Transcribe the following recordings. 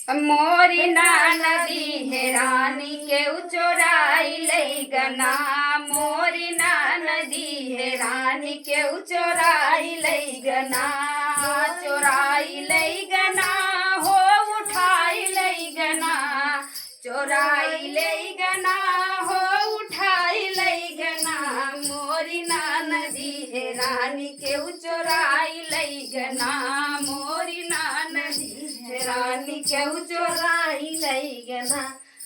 मोरी नदी है रानी के चोराई लई गना। मोरी नदी है रानी के चोराई लई गना। चोराई लई गना हो उठाई लई गना। चोराई लई गना हो उठाई लई गना। मोरी नदी है रानी के चोराई लई गना। मोरी नदी रानी केहू चोराई लई गना।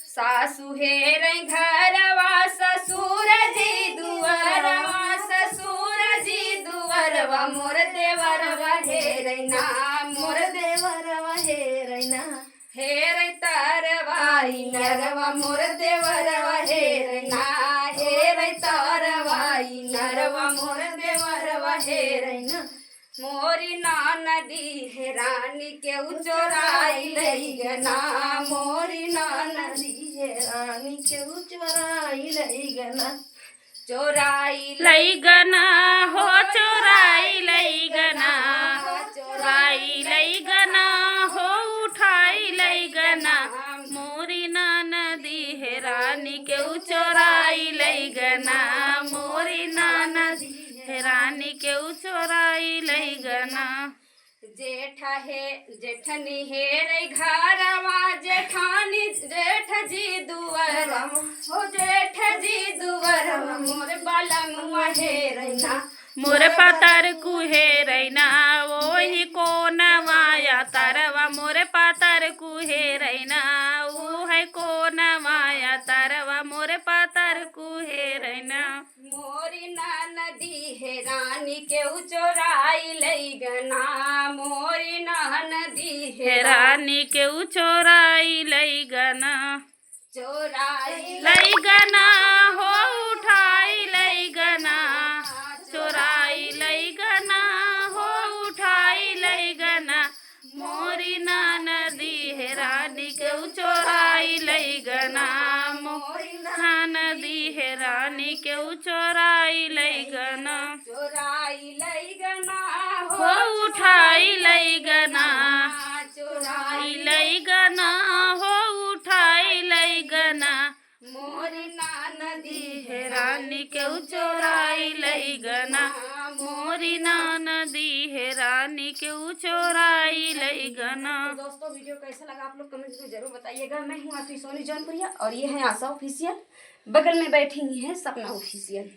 सासु हेर घरवा ससुर जी दुअरवा। ससुर जी दुअरवा मोर देवरवा हेरैना। मोर देवरवा हेरैना। हेर तरवाई नरवा मोर देवरवा हेरैना। हेर तरवाई नरवा मोर देवरवा हेरैना। मोरी नदी है रानी के चोराई लई गना। मोरी नदी है रानी के चोराई लई गना। चोराई लई गना हो चोराई लई गना। चोराई लई गना हो उठाई लई गना। मोरी नदी है रानी के चोराई लई गना। मोरी नदी रानी के चोराई लई गना। जेठनी हेर घरवा जेठानी जेठ जी दुअरवा। हो जेठ जी दुअरवा मोर बलमुआ हेरैना। मोर पातर कुहेरैना ओही कोनवाया तरवा। मोर पातर कुहेरैना ओ है कोनवाया तरवा। मोर पातर कुहेरैना। मोरी नदी है रानी के चोराई लई गना। मोरी नदी है रानी के चोराई लई गना। चोराई लई गना हो उठाई लई गना। चोराई लई गना हो उठाई लई गना। मोरी नदी है रानी के चोराई लई गना। मोरी नदी है रानी के चोराई लई गना। चोराई लई गना हो उठाई लई गना। चोराई लई गना हो उठाई लई गना। मोरी नदी है रानी के चोराई लई गना। मोरी नदी है रानी के चोराई लई गना। तो दोस्तों वीडियो कैसा लगा आप लोग कमेंट में जरूर बताइएगा। मैं हूँ आपकी सोनी जौनपुरिया और ये है आशा ऑफिशियल। बगल में बैठी हुई है सपना ऑफिशियल।